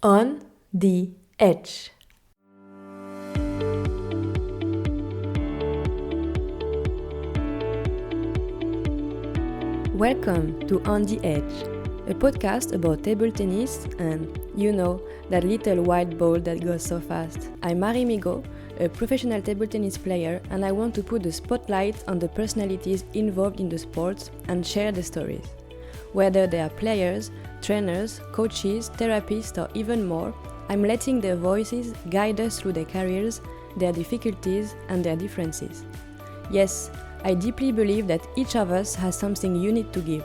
On the Edge. Welcome to On the Edge, a podcast about table tennis and, you know, that little white ball that goes so fast. I'm Marie Migaud, a professional table tennis player, and I want to put the spotlight on the personalities involved in the sport and share the stories. Whether they are players, trainers, coaches, therapists, or even more, I'm letting their voices guide us through their careers, their difficulties, and their differences. Yes, I deeply believe that each of us has something unique to give.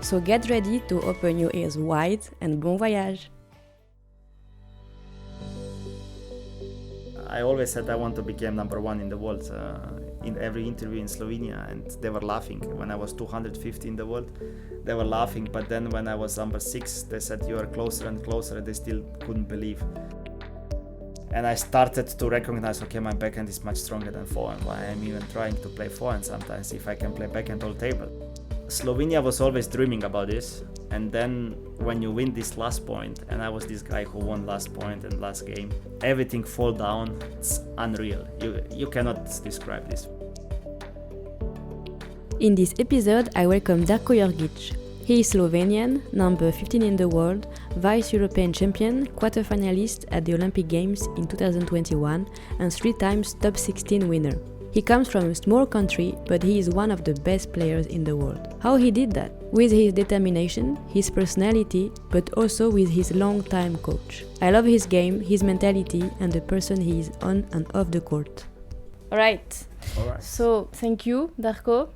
So get ready to open your ears wide and bon voyage! I always said I want to become number one in the world in every interview in Slovenia, and they were laughing. When I was 250 in the world, they were laughing, but then when I was number 6, they said you are closer and closer, and they still couldn't believe. And I started to recognize, okay, my backhand is much stronger than forehand. Why I'm even trying to play forehand sometimes if I can play backhand all table. Slovenia was always dreaming about this, and then when you win this last point, and I was this guy who won last point and last game, everything fall down. It's unreal. You cannot describe this. In this episode, I welcome Darko Jorgic. He is Slovenian, number 15 in the world, vice-European champion, quarter-finalist at the Olympic Games in 2021, and 3 times top 16 winner. He comes from a small country, but he is one of the best players in the world. How he did that? With his determination, his personality, but also with his long-time coach. I love his game, his mentality, and the person he is on and off the court. All right. So, thank you, Darko,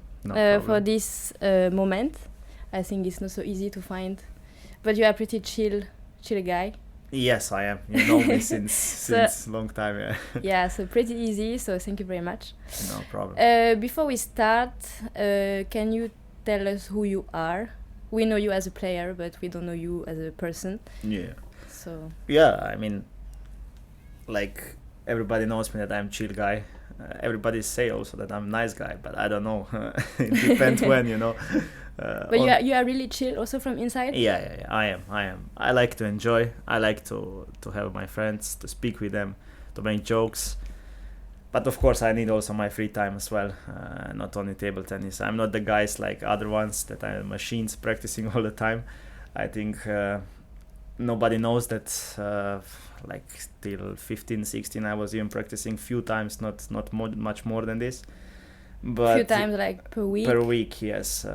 for this moment. I think it's not so easy to find, but you are a pretty chill guy. Yes, I am. You know me since long time. Yeah. Yeah, so pretty easy. So thank you very much. No problem. Before we start, can you tell us who you are? We know you as a player, but we don't know you as a person. Yeah. So. Yeah, I mean, like everybody knows me that I'm chill guy. Everybody say also that I'm nice guy, but I don't know. It depends when, you know. But you are really chill also from inside? Yeah, I am. I like to enjoy. I like to have my friends, to speak with them, to make jokes. But of course I need also my free time as well, not only table tennis. I'm not the guys like other ones that are machines practicing all the time. I think nobody knows that like till 15, 16 I was even practicing few times, not much more than this. But few times like per week? Per week, yes.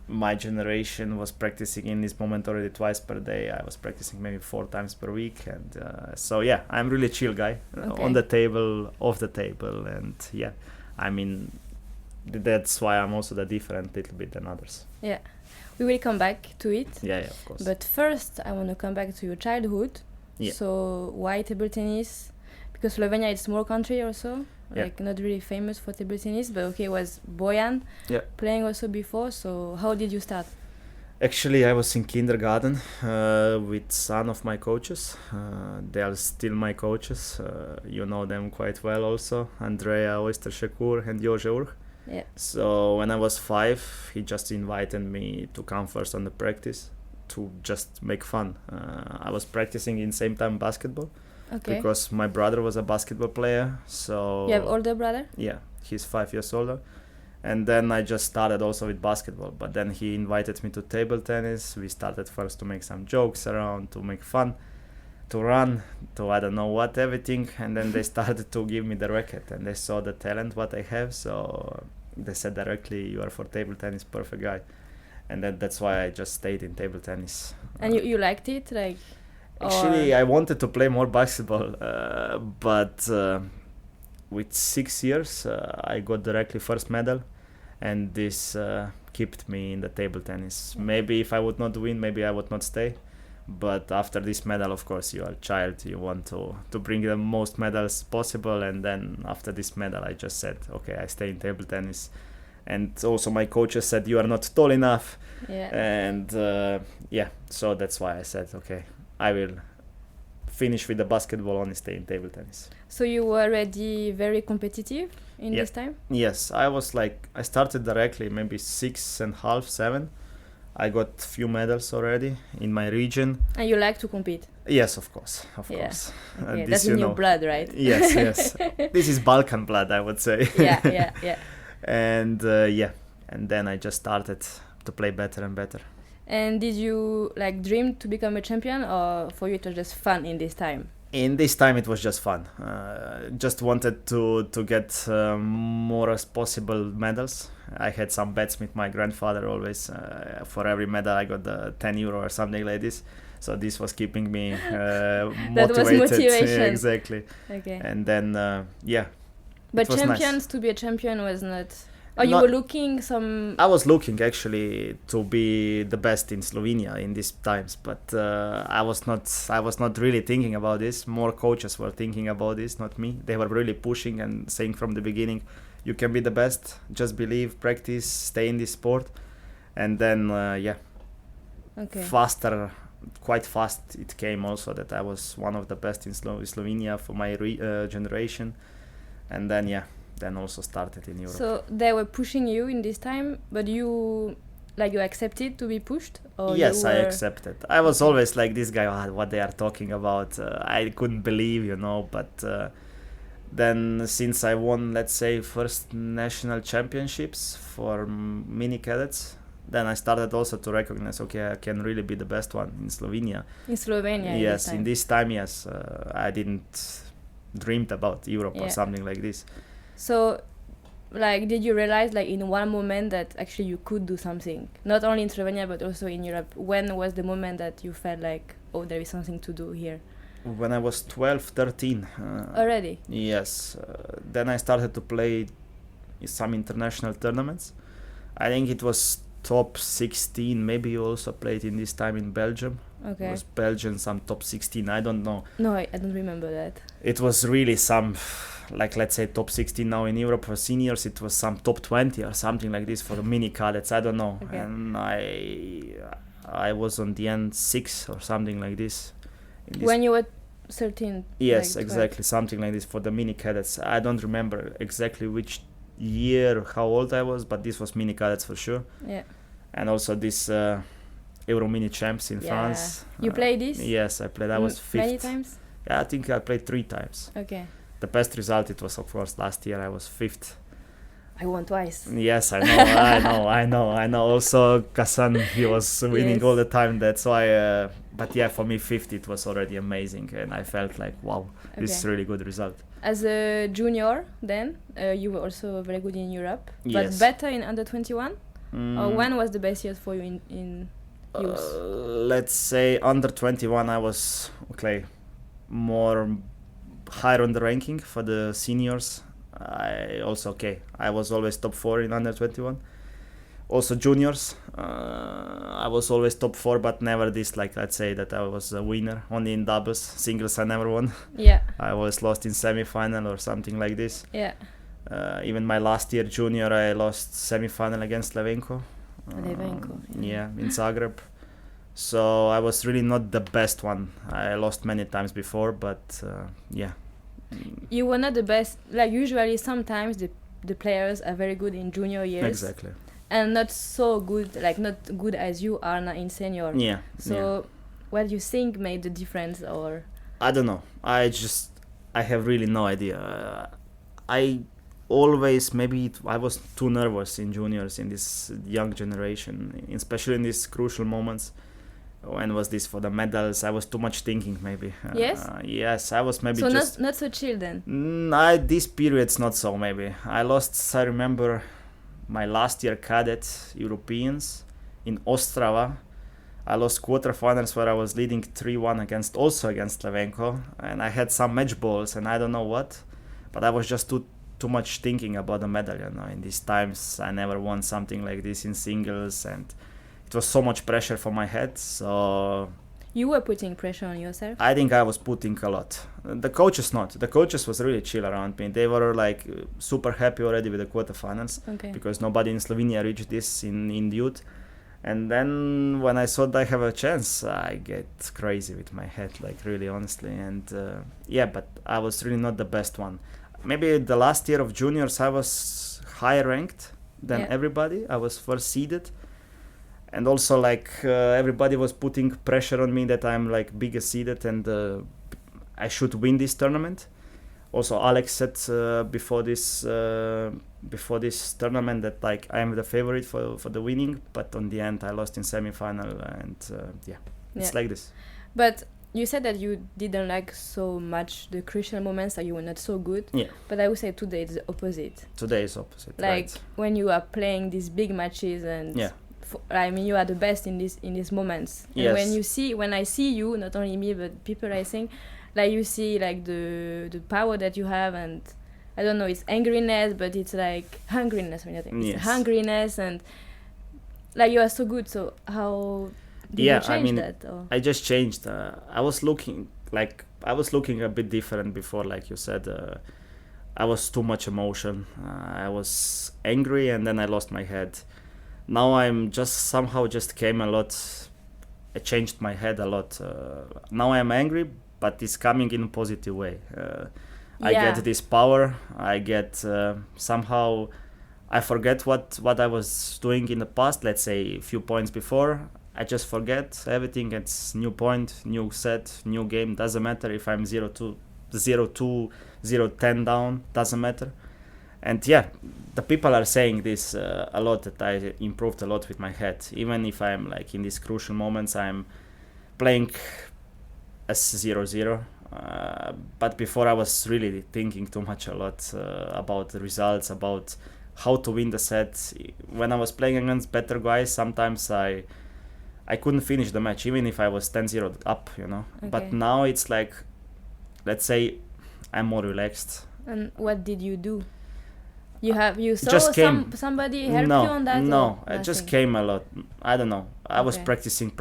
My generation was practicing in this moment already twice per day. I was practicing maybe 4 times per week. And so, yeah, I'm really chill guy. Okay. On the table, off the table. And, yeah, I mean, that's why I'm also the different little bit than others. Yeah. We will come back to it. Yeah, of course. But first, I want to come back to your childhood. Yeah. So, why table tennis? Because Slovenia is a small country also. Like not really famous for table tennis, but okay, was Bojan playing also before. So how did you start? Actually, I was in kindergarten with some of my coaches. They are still my coaches. You know them quite well also. Andrea Oyster-Shakur and Jože Urh. Yeah. So when I was 5, he just invited me to come first on the practice to just make fun. I was practicing in same time basketball. Okay. Because my brother was a basketball player, so... You have older brother? Yeah, he's 5 years older. And then I just started also with basketball. But then he invited me to table tennis. We started first to make some jokes around, to make fun, to run, to I don't know what, everything. And then they started to give me the racket. And they saw the talent, what I have. So they said directly, you are for table tennis, perfect guy. And that's why I just stayed in table tennis. And you liked it? Like... Actually, I wanted to play more basketball, but with 6 years, I got directly first medal, and this kept me in the table tennis. Maybe if I would not win, maybe I would not stay. But after this medal, of course, you are a child, you want to bring the most medals possible, and then after this medal, I just said, okay, I stay in table tennis. And also my coaches said, you are not tall enough. Yeah. And so that's why I said, okay, I will finish with the basketball, only stay in table tennis. So you were already very competitive in this time? Yes, I started directly maybe 6.5, 7. I got few medals already in my region. And you like to compete? Yes, of course, Yeah. course. Okay. This That's in your blood, right? Yes, yes. This is Balkan blood, I would say. Yeah. And and then I just started to play better and better. And did you like dream to become a champion, or for you it was just fun in this time? In this time, it was just fun. Just wanted to get more as possible medals. I had some bets with my grandfather always. For every medal, I got €10 or something like this. So this was keeping me motivated. That was motivation. Yeah, exactly. Okay. And then But was champions nice. To be a champion was not. Or you Not- were looking some. I was looking actually to be the best in Slovenia in these times, but I was not really thinking about this. More coaches were thinking about this, not me. They were really pushing and saying from the beginning, you can be the best, just believe, practice, stay in this sport. And then Okay. quite fast it came also that I was one of the best in Slovenia for my generation. And then also started in Europe. So they were pushing you in this time, but you accepted to be pushed? Or Yes, I accepted. I was always like this guy, what they are talking about. I couldn't believe, but then since I won, let's say, first national championships for mini cadets, then I started also to recognize, okay, I can really be the best one in Slovenia. In Slovenia? Yes, in this time, yes. I didn't dreamed about Europe or something like this. So, did you realize, in one moment that actually you could do something? Not only in Slovenia, but also in Europe. When was the moment that you felt like, oh, there is something to do here? When I was 12, 13. Already? Yes. Then I started to play some international tournaments. I think it was top 16. Maybe you also played in this time in Belgium. Okay. It was Belgium, some top 16. I don't know. No, I don't remember that. It was really some, let's say top 16 now in Europe for seniors. It was some top 20 or something like this for the mini cadets. I don't know. Okay. And I was on the end 6 or something like this. When you were 13? Yes, exactly. Something like this for the mini cadets. I don't remember exactly which year, how old I was, but this was mini cadets for sure. Yeah. And also this Euro Mini Champs in France. You played this? Yes, I played. I was 5th. Many times? Yeah, I think I played 3 times. Okay. The best result, it was of course last year. I was 5th. I won twice. Yes, I know, I know. Also, Kasan, he was winning all the time. That's why. But yeah, for me, 5th, it was already amazing, and I felt like, wow, this is a really good result. As a junior, then you were also very good in Europe, Yes. but better in under 21. Or when was the best year for you in youth? Let's say under 21, I was more higher on the ranking for the seniors. I was always top 4 in under 21. Also juniors, I was always top 4, but never this, let's say that I was a winner. Only in doubles. Singles I never won. Yeah. I always lost in semi-final or something like this. Yeah. Even my last year junior, I lost semi-final against Slavenko. Yeah, in Zagreb. So I was really not the best one. I lost many times before, but yeah. You were not the best. Usually, sometimes the players are very good in junior years. Exactly. And not so good, not good as you are now in senior. Yeah. So, what do you think made the difference, or? I don't know. I have really no idea. I always, I was too nervous in juniors in this young generation, especially in these crucial moments. When was this for the medals? I was too much thinking, maybe. Yes? Yes, I was maybe so just... not so chill then? These periods not so, maybe. I remember my last year cadet Europeans in Ostrava. I lost quarterfinals where I was leading 3-1 against Slavenko, and I had some match balls and I don't know what, but I was just too much thinking about the medal, in these times. I never won something like this in singles, and it was so much pressure for my head. So you were putting pressure on yourself? I think I was putting a lot. The coaches not. The coaches was really chill around me. They were super happy already with the quarterfinals, because nobody in Slovenia reached this in youth. And then when I thought I have a chance, I get crazy with my head, really honestly. And but I was really not the best one. Maybe the last year of juniors I was higher ranked than everybody. I was first seeded. and also like everybody was putting pressure on me that I'm like biggest seeded and I should win this tournament. Also, Alex said before this tournament that like I'm the favorite for the winning, but on the end I lost in semi-final, and it's like this. But you said that you didn't like so much the crucial moments, that you were not so good. Yeah. But I would say today it's the opposite. Today is opposite. Like right. when you are playing these big matches, and I mean you are the best in these moments. Yes. And when I see you, not only me but people I think, like you see like the power that you have, and I don't know, it's angriness, but it's like hungriness. When I think it's hungriness, and like you are so good. So how did you change that? Or? I just changed. I was looking a bit different before, like you said. I was too much emotion. I was angry, and then I lost my head. Now I'm just came a lot. I changed my head a lot. Now I'm angry, but it's coming in a positive way. I get this power. I get somehow. I forget what I was doing in the past. Let's say a few points before. I just forget everything. It's new point, new set, new game. Doesn't matter if I'm 0-2, 0-2, 0-10 down. Doesn't matter. And the people are saying this a lot, that I improved a lot with my head. Even if I'm like in these crucial moments, I'm playing as 0-0. But before I was really thinking too much a lot about the results, about how to win the set. When I was playing against better guys, sometimes I couldn't finish the match, even if I was 10-0 up, you know. Okay. But now it's like, let's say, I'm more relaxed. And what did you do? You saw somebody help you on that? No, it just came a lot. I don't know. I was practicing.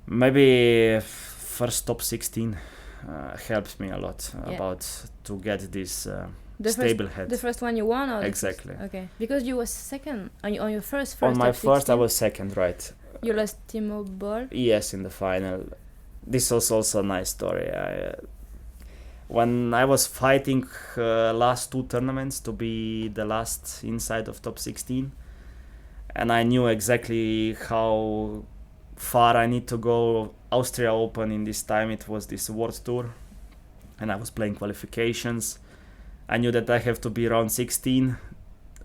Maybe first top 16 helps me a lot about to get this stable head. The first one you won? Or exactly. Okay. Because you was second on your first on my top first 16? I was second, right. You lost Timo Boll? Yes, in the final. This was also a nice story. When I was fighting last two tournaments to be the last inside of top 16, and I knew exactly how far I need to go. Austria Open in this time, it was this World Tour, and I was playing qualifications. I knew that I have to be around 16,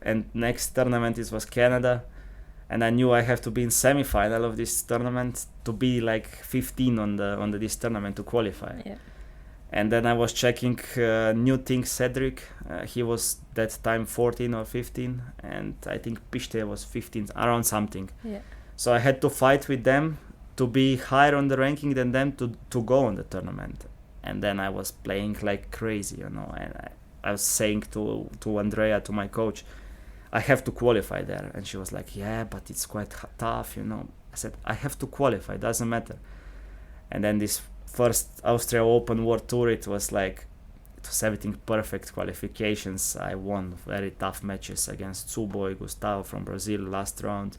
and next tournament it was Canada, and I knew I have to be in semi-final of this tournament to be like 15 on this tournament to qualify. Yeah. And then I was checking new things. Cedric, he was that time 14 or 15, and I think Piste was 15, around something. Yeah. So I had to fight with them to be higher on the ranking than them to go on the tournament. And then I was playing like crazy, you know. And I was saying to Andrea, to my coach, I have to qualify there. And she was like, yeah, but it's quite tough, you know. I said, I have to qualify, doesn't matter. And then this first Austria Open World Tour, it was everything perfect qualifications. I won very tough matches against Suboy, Gustavo from Brazil last round.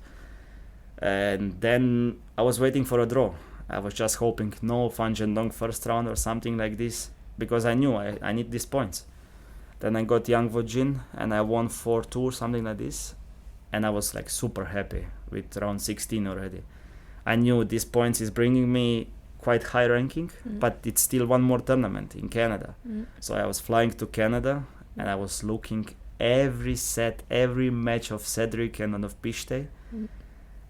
And then I was waiting for a draw. I was just hoping no Fan Zhendong first round or something like this, because I knew I need these points. Then I got Yang Vojin and I won 4-2, something like this. And I was like super happy with round 16 already. I knew these points is bringing me quite high ranking, but it's still one more tournament in Canada. So I was flying to Canada and I was looking every set, every match of Cedric and of Piste.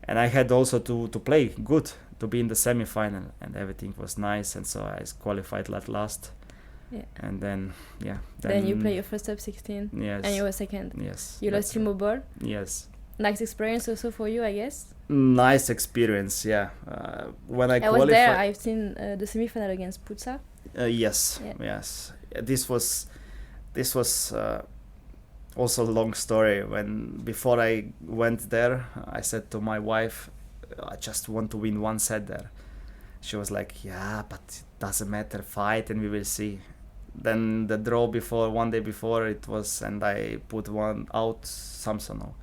And I had also to play good, to be in the semi-final, and everything was nice, and so I qualified at last. Yeah. And then you play your first top 16. Yes. And you were second. Yes. You lost Timo Boll. Yes. Nice experience also for you, I guess. Nice experience, yeah. When I qualified, was there. I've seen the semi-final against Putsa. Yes. This was also a long story. Before I went there, I said to my wife, I just want to win one set there. She was like, yeah, but it doesn't matter, fight and we will see. Then the draw one day before it was, and I put one out, Samsonov.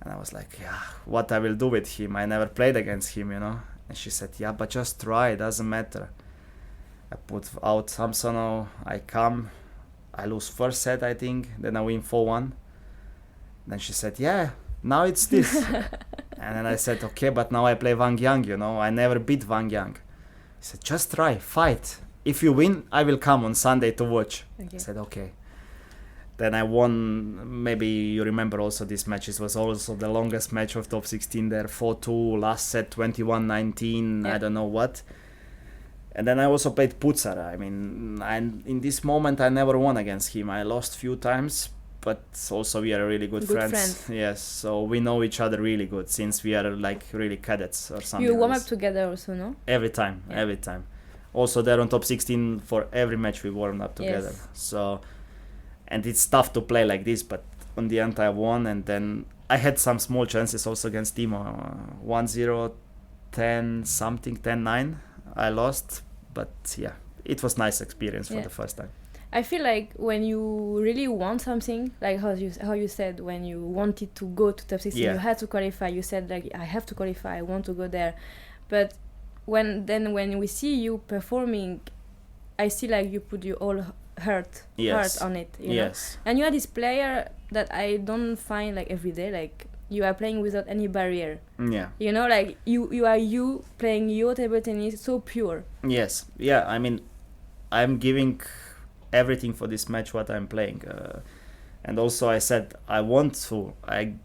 And I was like, yeah, what I will do with him? I never played against him, you know. And she said, yeah, but just try, it doesn't matter. I put out Samsonov, I lose first set, I think, then I win 4-1. Then she said, yeah, Now it's this. And then I said, okay, but now I play Wang Yang, I never beat Wang Yang. He said, just try, fight. If you win, I will come on Sunday to watch. Okay. I said, okay. Then I won, maybe you remember also this match. It was also the longest match of top 16 there, 4-2, last set 21-19, I don't know what. And then I also played Putzar. I mean, in this moment I never won against him. I lost few times, but also we are really good friends. Yes, so we know each other really good since we are like really cadets or something. You warm up together also, no? Every time. Also there on top 16 for every match we warm up together. Yes. So, and it's tough to play like this, but on the end I won, and then I had some small chances also against Timo. 1-0, 10-9. I lost, but yeah, it was nice experience for the first time. I feel like when you really want something, like how you said, when you wanted to go to top 16, you had to qualify. You said like, I have to qualify, I want to go there. But when we see you performing, I see like you put your all heart on it. You know? And you are this player that I don't find like every day. Like you are playing without any barrier. Yeah. Like you are playing your table tennis so pure. Yes. Yeah. I mean, I'm giving everything for this match what I'm playing, and also I said I want to.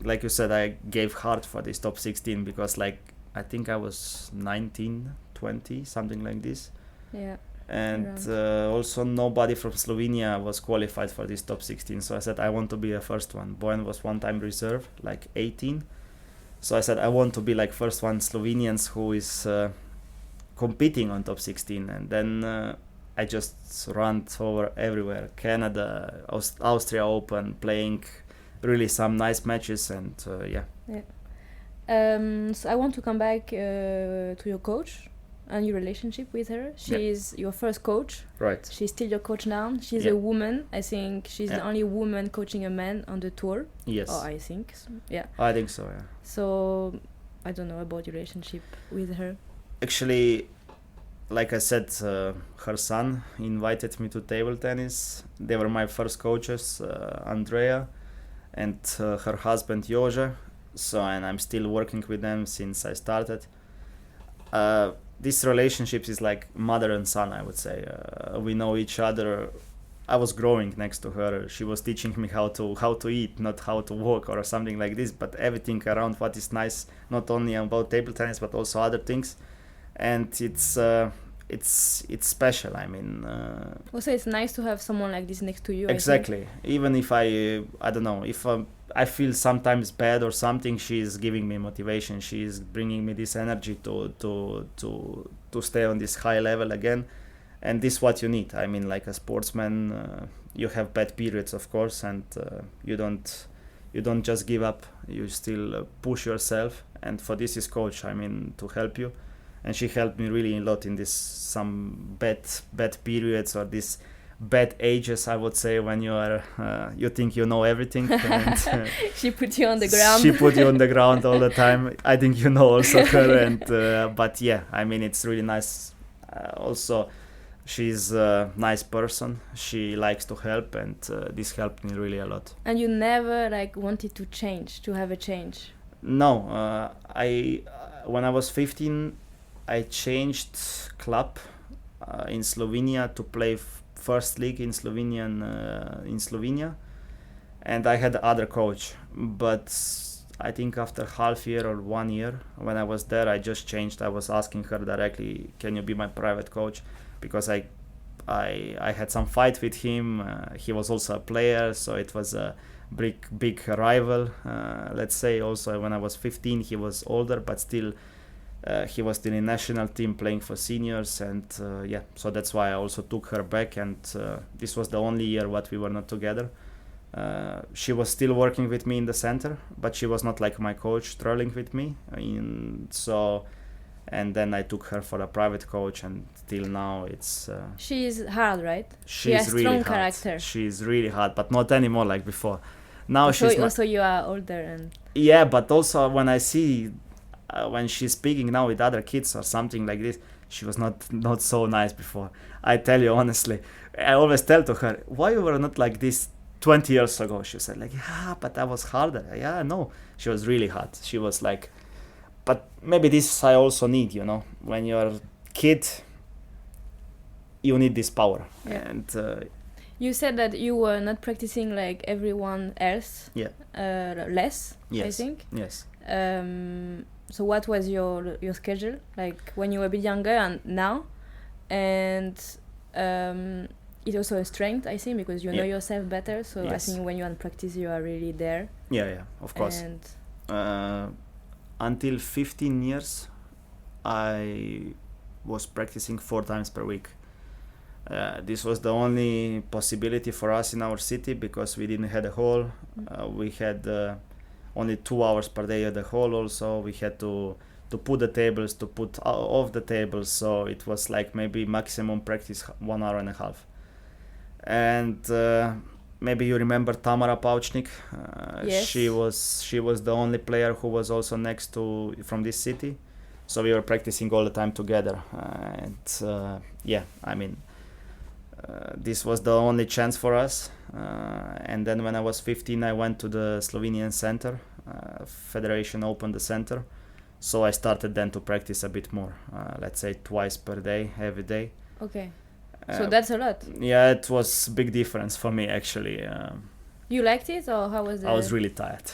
Like you said, I gave heart for this top 16 because like I think I was 19, 20, something like this. Yeah. And also nobody from Slovenia was qualified for this top 16, so I said I want to be the first one. Bojan was one time reserve, like 18. So I said I want to be like first one Slovenians who is competing on top 16, and then I just ran over everywhere. Canada, Austria Open, playing really some nice matches, and yeah. So I want to come back to your coach and your relationship with her. She's your first coach. Right. She's still your coach now. She's a woman. I think she's the only woman coaching a man on the tour. Yes. Oh, I think. Yeah. I think so, yeah. So, I don't know about your relationship with her. Actually, like I said, her son invited me to table tennis. They were my first coaches, Andrea and her husband Jože. So, and I'm still working with them since I started. This relationship is like mother and son, I would say. We know each other. I was growing next to her. She was teaching me how to eat, not how to walk or something like this, but everything around what is nice, not only about table tennis but also other things. And it's special. I mean, also it's nice to have someone like this next to you. Exactly. Even if I don't know, if I feel sometimes bad or something, she's giving me motivation. She's bringing me this energy to stay on this high level again, and this is what you need. I mean, like a sportsman, you have bad periods, of course, and you don't just give up. You still push yourself, and for this is coach. I mean, to help you, and she helped me really a lot in this some bad periods or this bad ages, I would say, when you are you think you know everything. And, she put you on the ground. She put you on the ground all the time. I think you know also her. And but yeah, I mean, it's really nice. Also, she's a nice person. She likes to help, and this helped me really a lot. And you never like wanted to have a change? No, when I was 15, I changed club in Slovenia to play first league in Slovenia, and I had other coach, but I think after half year or 1 year when I was there, I just changed. I was asking her directly, can you be my private coach, because I had some fight with him. He was also a player, so it was a big rival, let's say. Also when I was 15, he was older, but still he was still in national team playing for seniors, and yeah, so that's why I also took her back, and this was the only year what we were not together. She was still working with me in the center, but she was not like my coach trailing with me, and then I took her for a private coach, and till now it's she is hard, right? She has really strong hard character. She's really hard, but not anymore like before. Now also you are older, and yeah, but also when I see when she's speaking now with other kids or something like this, she was not so nice before. I tell you honestly, I always tell to her, why you were not like this 20 years ago. She said like, yeah, but that was harder. Yeah, no, she was really hard. She was like, but maybe this I also need, you know, when you're a kid, you need this power. Yeah. And you said that you were not practicing like everyone else. Yeah. Less, Yes. I think. Yes. So what was your schedule like when you were a bit younger and now? And it's also a strength, I think, because you know yourself better. So Yes. I think when you're in practice, you are really there. Yeah, of course. And until 15 years, I was practicing 4 times per week. This was the only possibility for us in our city because we didn't have a hall. We had only 2 hours per day at the hall. Also, we had to put the tables, to put off the tables. So it was like maybe maximum practice 1 hour and a half. And maybe you remember Tamara Pauchnik. Yes. She was the only player who was also next to from this city. So we were practicing all the time together. This was the only chance for us. And then when I was 15, I went to the Slovenian center. Federation opened the center. So I started then to practice a bit more. Let's say twice per day, every day. okay. So that's a lot. Yeah, it was a big difference for me actually. You liked it, or how was it? I was really tired.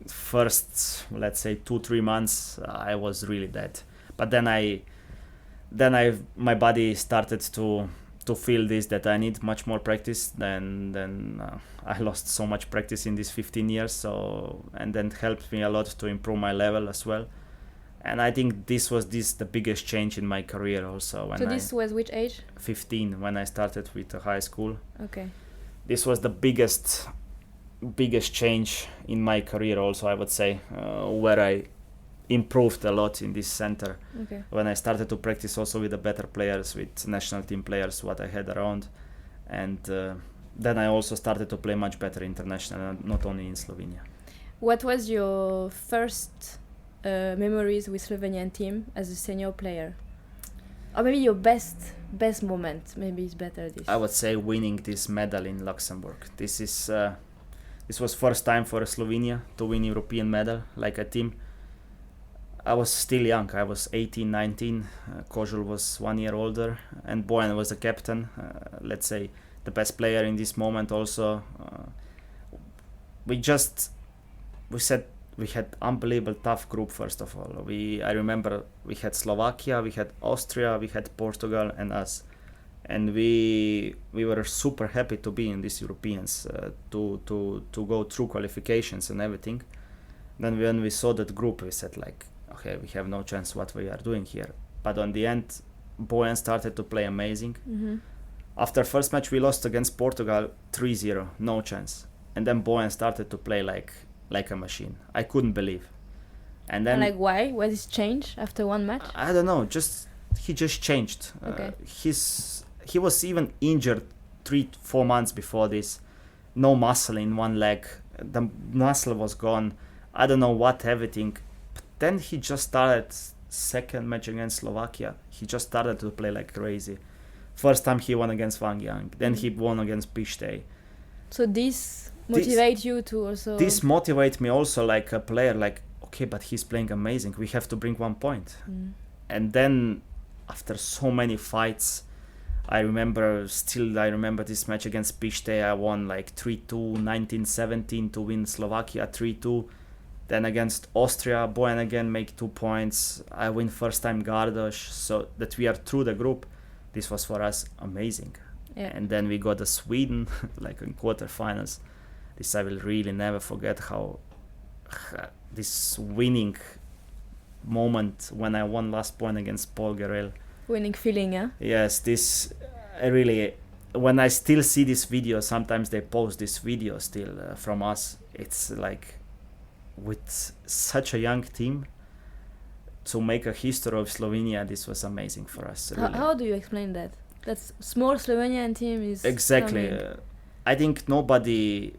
First, let's say 2-3 months, I was really dead. But then my body started to feel this, that I need much more practice. Then I lost so much practice in these 15 years. So, and then helped me a lot to improve my level as well. And I think this was the biggest change in my career also. So this was which age? 15, when I started with the high school. Okay. This was the biggest change in my career also, I would say, where I improved a lot in this center. Okay. When I started to practice also with the better players, with national team players, what I had around. And then I also started to play much better international, not only in Slovenia. What was your first memories with Slovenian team as a senior player? Or maybe your best moment, maybe it's better this. I would say winning this medal in Luxembourg. This was first time for Slovenia to win European medal like a team. I was still young. I was 18, 19. Kožul was 1 year older, and Bojan was the captain. Let's say the best player in this moment. Also, we said we had unbelievable tough group. First of all, I remember we had Slovakia, we had Austria, we had Portugal, and us, and we were super happy to be in these Europeans, to go through qualifications and everything. Then when we saw that group, we said like, okay, we have no chance what we are doing here. But on the end, Bojan started to play amazing. Mm-hmm. After first match, we lost against Portugal 3-0, no chance. And then Bojan started to play like a machine. I couldn't believe. And then, like, why? What is change after one match? I don't know. He just changed. Okay. He was even injured 3-4 months before this. No muscle in one leg. The muscle was gone. I don't know what, everything. But then he just started second match against Slovakia. He just started to play like crazy. First time he won against Wang Yang. Then he won against Pištej. So this motivate you to also... This motivate me also like a player, like, okay, but he's playing amazing. We have to bring 1 point. And then after so many fights, I remember this match against Pištej. I won like 3-2, 19-17 to win Slovakia 3-2. Then against Austria, Bojan again make 2 points. I win first time Gardoš, so that we are through the group. This was for us amazing. Yeah. And then we got the Sweden, like in quarter-finals. This I will really never forget, how this winning moment when I won last point against Paul Guerrero. Winning feeling, yeah? Yes, this I really, when I still see this video, sometimes they post this video still from us. It's like, with such a young team, to make a history of Slovenia, this was amazing for us. Really. How do you explain that? That small Slovenian team is exactly. I think nobody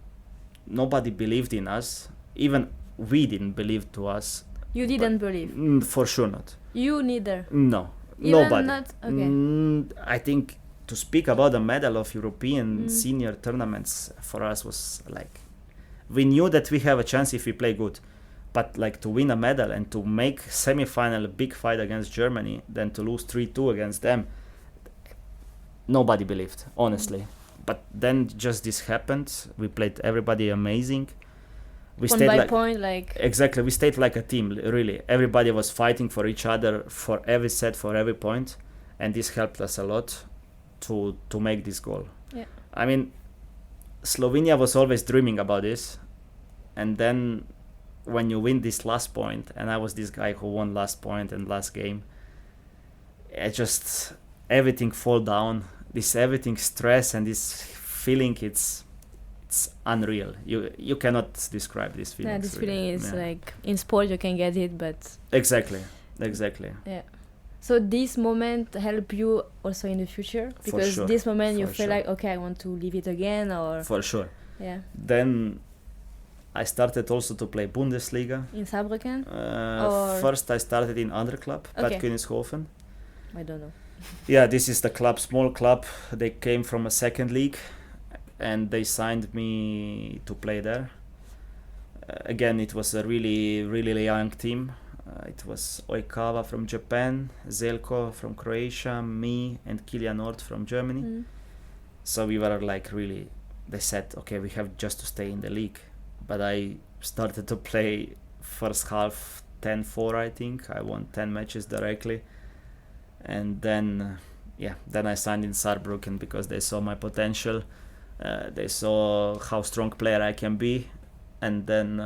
believed in us. Even we didn't believe to us. You didn't believe? For sure not. You neither? No. Even nobody. Not? Okay. I think to speak about a medal of European senior tournaments for us was like, we knew that we have a chance if we play good, but like to win a medal and to make semi-final a big fight against Germany, then to lose 3-2 against them, nobody believed, honestly. But then just this happened. We played everybody amazing. We point stayed by like point, like exactly. We stayed like a team, really. Everybody was fighting for each other for every set, for every point, and this helped us a lot to make this goal. Yeah. I mean, Slovenia was always dreaming about this, and then when you win this last point, and I was this guy who won last point and last game, it just everything fall down. This everything stress and this feeling, it's unreal. You cannot describe this feeling. yeah, this feeling is like in sport you can get it, but exactly. yeah. So this moment help you also in the future, because sure. this moment you For feel sure. like, okay, I want to leave it again, or For sure. yeah. Then I started also to play Bundesliga. In Saarbrücken? Or- First I started in other club, Bad Okay. Königshofen. I don't know. Yeah, this is the club, small club. They came from a second league, and they signed me to play there. Again, it was a really, really young team. It was Oikawa from Japan, Zelko from Croatia, me, and Kilian Nord from Germany. So we were like really, they said, okay, we have just to stay in the league. But I started to play first half 10-4, I think. I won 10 matches directly. And then, then I signed in Saarbrücken because they saw my potential. They saw how strong player I can be. And then,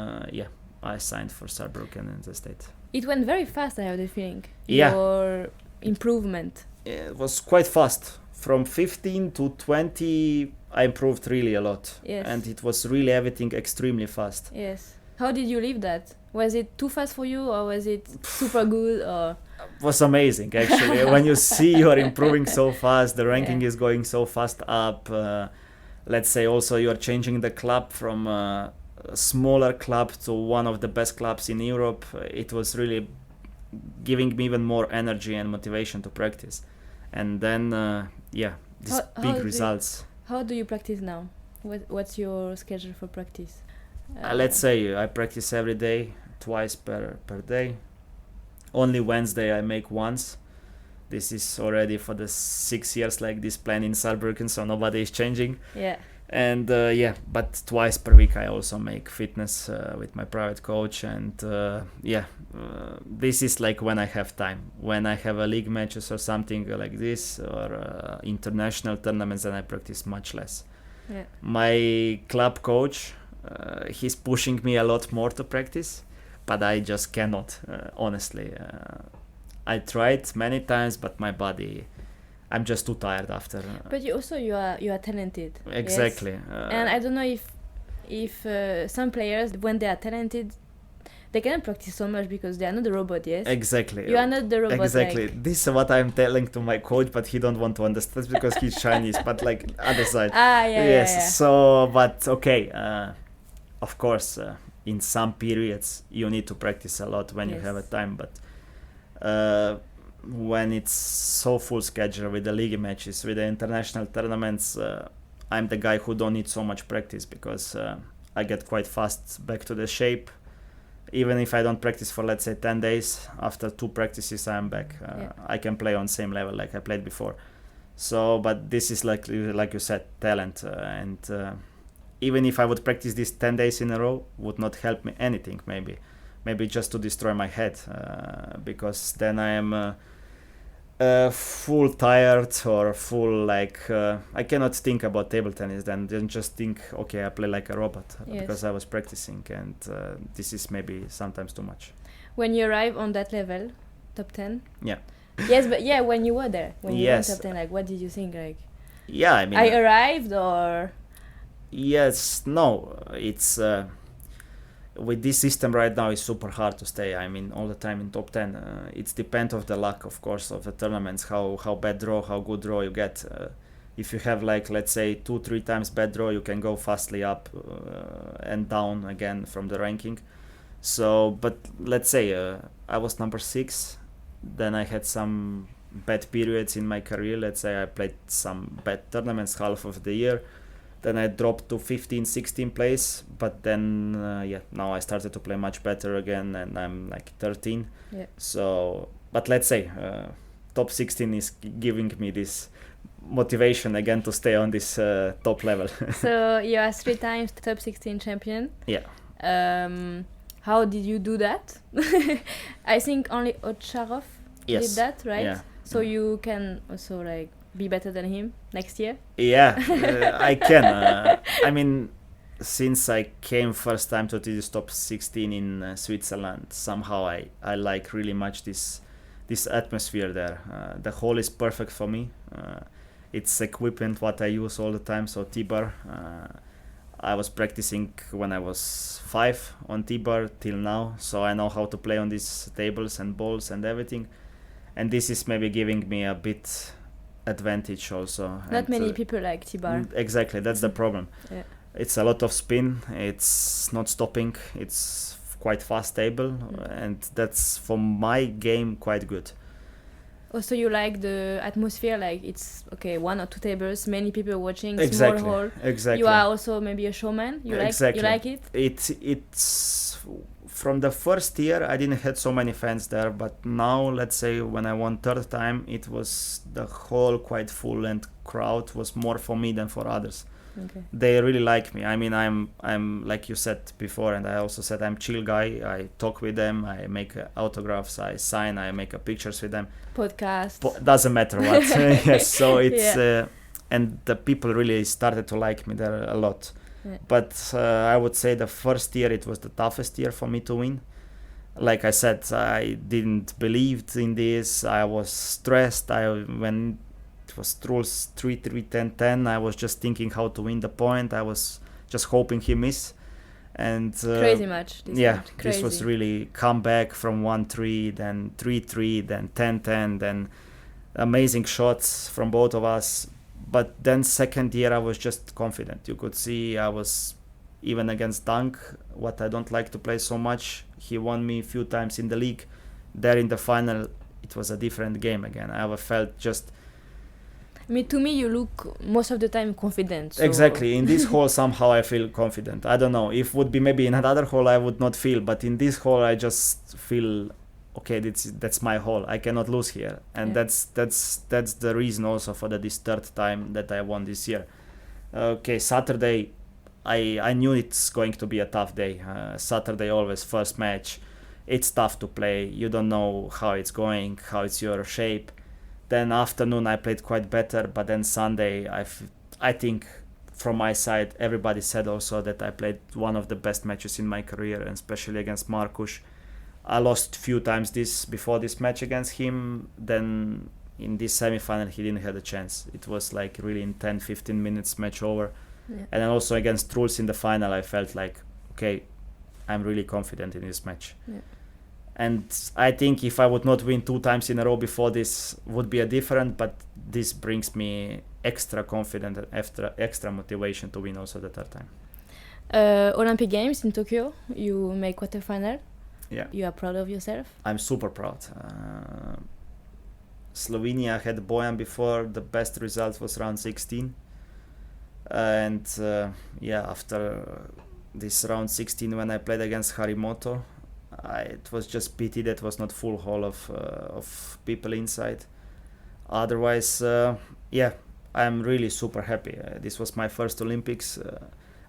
I signed for Saarbrücken in the state. It went very fast, I have the feeling. Yeah. Your improvement. It was quite fast. From 15 to 20, I improved really a lot. Yes. And it was really everything extremely fast. Yes. How did you leave that? Was it too fast for you, or was it super good, or? It was amazing, actually. When you see you are improving so fast, the ranking is going so fast up. Let's say also you are changing the club from a smaller club to one of the best clubs in Europe. It was really giving me even more energy and motivation to practice. And then, these big results. How do you practice now? What's your schedule for practice? Let's say I practice every day, twice per day. Only Wednesday I make once. This is already for the 6 years like this plan in Saarbrücken, so nobody is changing. Yeah. And but twice per week I also make fitness with my private coach. And this is like when I have time. When I have a league matches or something like this, or international tournaments, then I practice much less. Yeah. My club coach, he's pushing me a lot more to practice, but I just cannot, honestly. I tried many times, but my body, I'm just too tired after. But you are talented. Exactly. Yes? And I don't know if some players, when they are talented, they cannot practice so much because they are not the robot. Yes. Exactly. You are not the robot. Exactly. Like. This is what I'm telling to my coach, but he don't want to understand because he's Chinese. But like other side. Yes. Yeah. So, but okay. Of course, in some periods you need to practice a lot when you have a time, but. When it's so full schedule with the league matches, with the international tournaments, I'm the guy who don't need so much practice because I get quite fast back to the shape. Even if I don't practice for, let's say, 10 days, after 2 practices I'm back. I can play on same level like I played before. So, but this is like you said, talent. And even if I would practice this 10 days in a row, would not help me anything, maybe just to destroy my head, because then I am full tired or full like I cannot think about table tennis then just think, okay, I play like a robot because I was practicing, and this is maybe sometimes too much. When you arrive on that level, top 10? Yeah. Yes, but when you were there, when you were in top 10, like what did you think? Like, yeah, I mean, I arrived, or? Yes, no, it's with this system right now it's super hard to stay. I mean, all the time in top 10. It's depend of the luck, of course, of the tournaments, how bad draw, how good draw you get. If you have like, let's say 2-3 times bad draw, you can go fastly up and down again from the ranking. So, but let's say I was number 6, then I had some bad periods in my career. Let's say I played some bad tournaments half of the year. Then I dropped to 15, 16 place. But then, now I started to play much better again, and I'm like 13. Yeah. So, but let's say top 16 is giving me this motivation again to stay on this top level. So you are 3 times top 16 champion. Yeah. How did you do that? I think only Ocharov did that, right? Yeah. So you can also like be better than him next year? Yeah, I can. I mean, since I came first time to this top 16 in Switzerland, somehow I like really much this atmosphere there. The hall is perfect for me. It's equipment what I use all the time. So T-bar, I was practicing when I was 5 on T-bar till now. So I know how to play on these tables and balls and everything. And this is maybe giving me a bit advantage also. Not many people like T-bar. Exactly, that's the problem. Yeah. It's a lot of spin. It's not stopping. It's quite fast table, and that's for my game quite good. Also, you like the atmosphere, like it's okay, 1 or 2 tables, many people watching, Exactly. small hall. Exactly. You are also maybe a showman. You like it. It's from the first year I didn't had so many fans there, but now let's say when I won third time, it was the hall quite full and crowd was more for me than for others. Okay. They really like me. I mean, I'm like you said before, and I also said I'm chill guy. I talk with them. I make autographs. I sign. I make pictures with them. Podcast. Doesn't matter what. Yes. So it's and the people really started to like me there a lot. Yeah. But I would say the first year it was the toughest year for me to win. Like I said, I didn't believe in this. I was stressed. When it was rules 3-3, 10-10, I was just thinking how to win the point. I was just hoping he miss. And crazy match. This was really comeback from 1-3, then 3-3, then 10-10, then amazing shots from both of us. But then second year I was just confident. You could see I was even against Dunk, what I don't like to play so much. He won me a few times in the league. There in the final, it was a different game again. I felt just... To me, you look most of the time confident. So. Exactly. In this hole, somehow I feel confident. I don't know. If would be maybe in another hole, I would not feel. But in this hole, I just feel, okay, that's my hole. I cannot lose here. And that's the reason also for this third time that I won this year. Okay, Saturday, I knew it's going to be a tough day. Saturday, always first match. It's tough to play. You don't know how it's going, how it's your shape. Then afternoon I played quite better, but then Sunday I think from my side everybody said also that I played one of the best matches in my career, and especially against Markus. I lost few times before this match against him. Then in this semi-final he didn't have a chance. It was like really in 10-15 minutes match over. Yeah. And then also against Truls in the final I felt like, okay, I'm really confident in this match. Yeah. And I think if I would not win 2 times in a row before this would be a different, but this brings me extra confidence, extra motivation to win also the third time. Olympic Games in Tokyo, you make quarter-final. Yeah. You are proud of yourself? I'm super proud. Slovenia had Bojan before. The best result was round 16. And after this round 16 when I played against Harimoto, it was just pity that was not full hall of people inside. Otherwise, I'm really super happy. This was my first Olympics.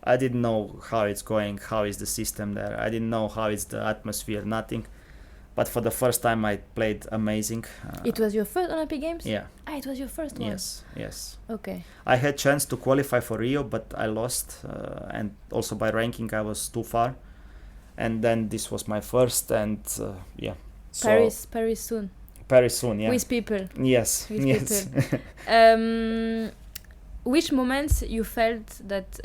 I didn't know how it's going, how is the system there. I didn't know how is the atmosphere, nothing. But for the first time I played amazing. It was your first Olympic Games? Yeah. It was your first one? Yes. Okay. I had chance to qualify for Rio, but I lost. And also by ranking I was too far. And then this was my first, and So Paris soon. Paris soon, yeah. With people. Yes. People. Which moments you felt that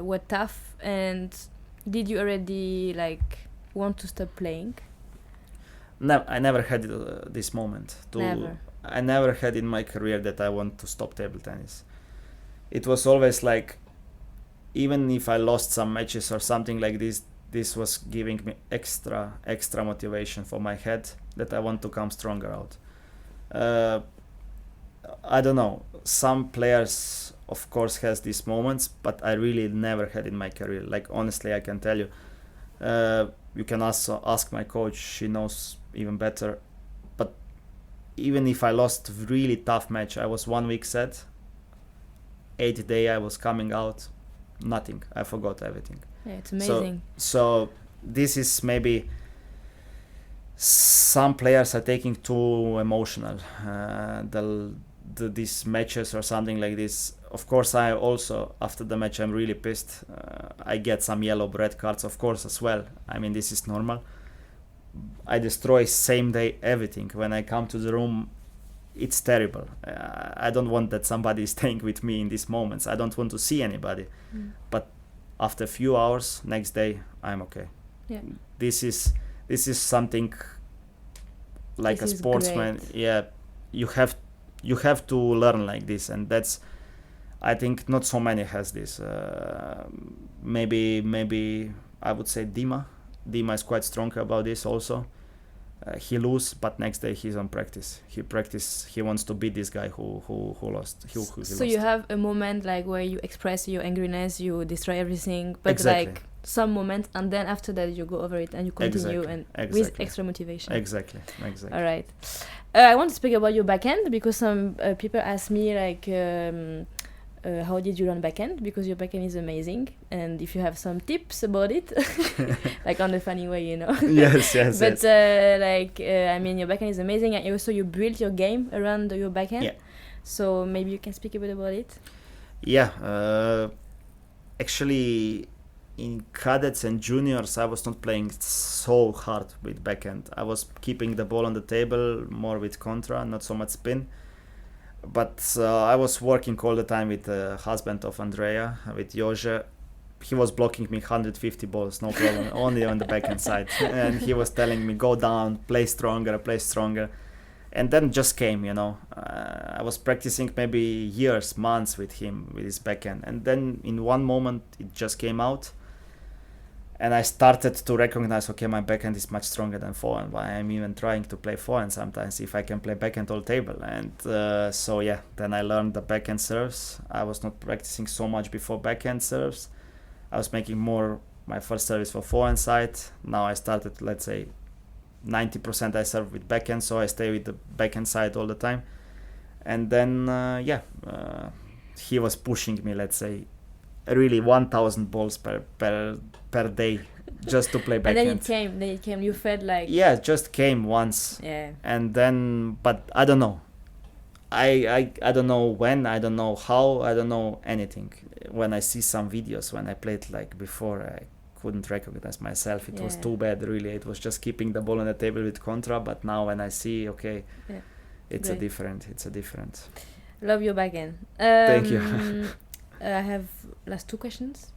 were tough, and did you already want to stop playing? No, I never had this moment. Never. I never had in my career that I want to stop table tennis. It was always like, even if I lost some matches or something like this was giving me extra motivation for my head that I want to come stronger out. I don't know. Some players, of course, has these moments, but I really never had in my career. Like honestly, I can tell you. You can also ask my coach. She knows even better. But even if I lost really tough match, I was 1 week set. 8th day I was coming out, nothing. I forgot everything. Yeah, it's amazing. So this is maybe some players are taking too emotional. These matches or something like this. Of course, I also after the match I'm really pissed. I get some yellow red cards, of course, as well. I mean, this is normal. I destroy same day everything. When I come to the room, it's terrible. I don't want that somebody is staying with me in these moments. I don't want to see anybody. But after a few hours, next day, I'm okay. Yeah. This is something like This a is sportsman. great. Yeah, you have to learn like this, and that's, I think not so many has this. Maybe I would say Dima is quite strong about this also. He lose, but next day he's on practice. He wants to beat this guy who lost. Who he So lost. you have a moment like where you express your angriness, you destroy everything, but Exactly. like some moment, and then after that you go over it and you continue with extra motivation. Exactly. All right. I want to speak about your backhand because some people ask me like, how did you learn backhand? Because your backhand is amazing, and if you have some tips about it, like on a funny way, you know. Yes. But I mean, your backhand is amazing, and also you built your game around your backhand. Yeah. So maybe you can speak a bit about it. Yeah. Actually, in cadets and juniors, I was not playing so hard with backhand. I was keeping the ball on the table more with contra, not so much spin. But I was working all the time with the husband of Andrea, with Jože. He was blocking me 150 balls, no problem, only on the backhand side. And he was telling me, go down, play stronger. And then just came, you know. I was practicing maybe years, months with him, with his backhand. And then in one moment, it just came out. And I started to recognize, okay, my backhand is much stronger than forehand. I'm even trying to play forehand sometimes if I can play backhand all table. And then I learned the backhand serves. I was not practicing so much before backhand serves. I was making more my first service for forehand side. Now I started, let's say, 90% I serve with backhand, so I stay with the backhand side all the time. And then, he was pushing me, let's say, really 1,000 balls per day just to play backhand. And then it came. You felt like... Yeah, it just came once. Yeah. And then, but I don't know. I don't know when, I don't know how, I don't know anything. When I see some videos, when I played like before, I couldn't recognize myself. It was too bad, really. It was just keeping the ball on the table with contra. But now when I see, okay, it's a different. Love your backhand. Thank you. I have last two questions.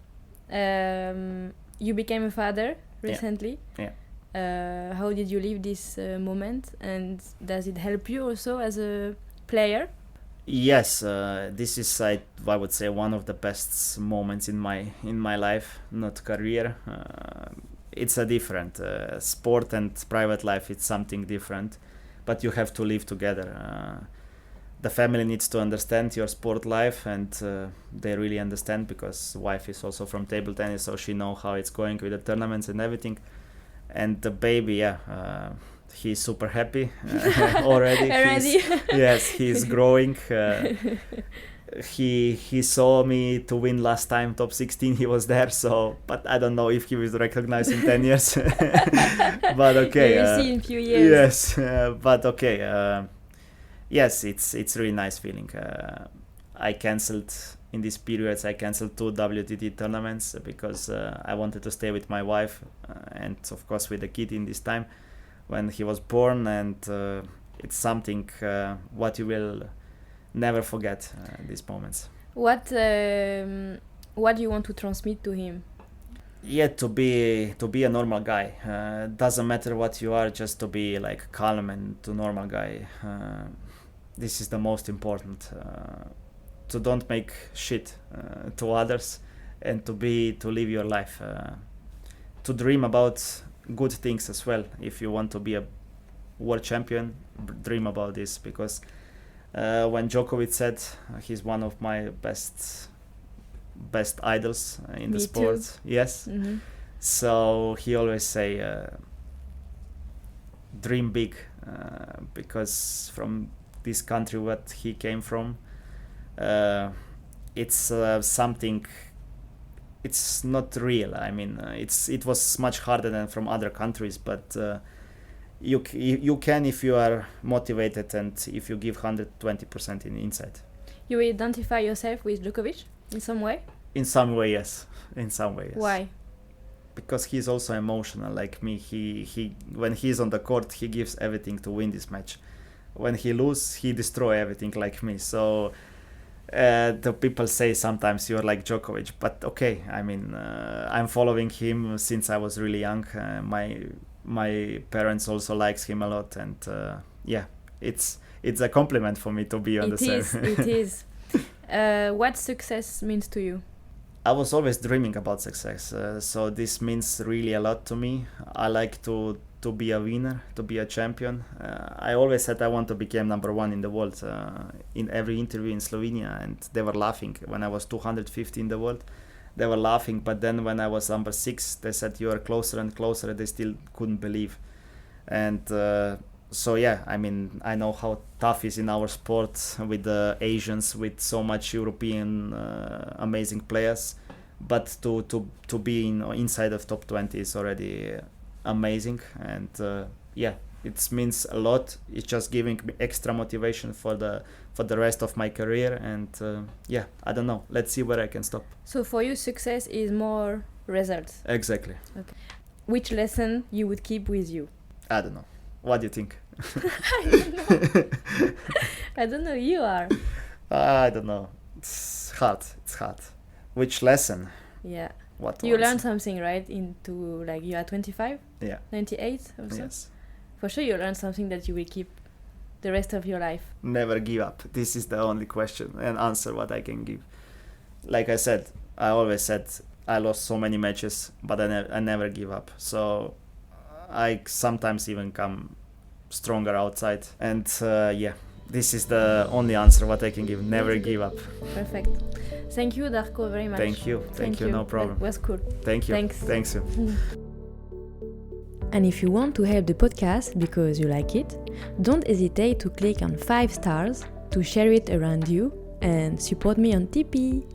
You became a father recently. Yeah. How did you live this moment, and does it help you also as a player? Yes, this is I would say one of the best moments in my life, not career. It's a different sport and private life. It's something different, but you have to live together. The family needs to understand your sport life, and they really understand because wife is also from table tennis, so she know how it's going with the tournaments and everything. And the baby, he's super happy already. He's growing. He saw me to win last time, top 16. He was there, so but I don't know if he will recognize in 10 years. But okay. You will see in a few years. Yes, but okay. Yes, it's really nice feeling. I cancelled in these periods. I cancelled 2 WTT tournaments because I wanted to stay with my wife and of course with the kid in this time when he was born, and it's something what you will never forget these moments. What do you want to transmit to him? Yeah, to be a normal guy. Doesn't matter what you are, just to be like calm and to normal guy. This is the most important. To don't make shit to others, and to live your life. To dream about good things as well. If you want to be a world champion, dream about this, because when Djokovic said he's one of my best idols in the sport. Too. Yes. Mm-hmm. So he always say, dream big, because from this country what he came from, it's something. It's not real. I mean, it was much harder than from other countries, but you can if you are motivated and if you give 120% in inside. You identify yourself with Djokovic in some way? In some way, yes. In some way, yes. Why? Because he's also emotional like me. He when he's on the court, he gives everything to win this match. When he loses, he destroys everything like me. So the people say sometimes you're like Djokovic, but okay. I mean, I'm following him since I was really young. My parents also likes him a lot, and it's a compliment for me to be on the same. It is. What success means to you? I was always dreaming about success, so this means really a lot to me. I like to be a winner, to be a champion. I always said I want to become number one in the world. In every interview in Slovenia, and they were laughing when I was 250 in the world. They were laughing, but then when I was number 6, they said you are closer and closer. They still couldn't believe, and so yeah, I mean, I know how tough is in our sport with the Asians, with so much European amazing players, but to be inside of top 20 is already amazing, and it means a lot. It's just giving me extra motivation for the rest of my career, and I don't know, let's see where I can stop. So for you, success is more results? Exactly. Okay. Which lesson you would keep with you? I don't know. What do you think? I don't know. I don't know. You are. I don't know. It's hard. Which lesson? Yeah. What you ones? learned something, right? Into like you are 25? Yeah. 98 or so? Yes. For sure you learned something that you will keep the rest of your life. Never give up. This is the only question and answer what I can give. Like I said, I always said I lost so many matches, but I never give up. So I sometimes even come stronger outside. And this is the only answer what I can give. Never give up. Perfect. Thank you, Darko, very much. Thank you. No problem. That was cool. Thank you. Thanks. You. And if you want to help the podcast because you like it, don't hesitate to click on 5 stars, to share it around you, and support me on Tipeee.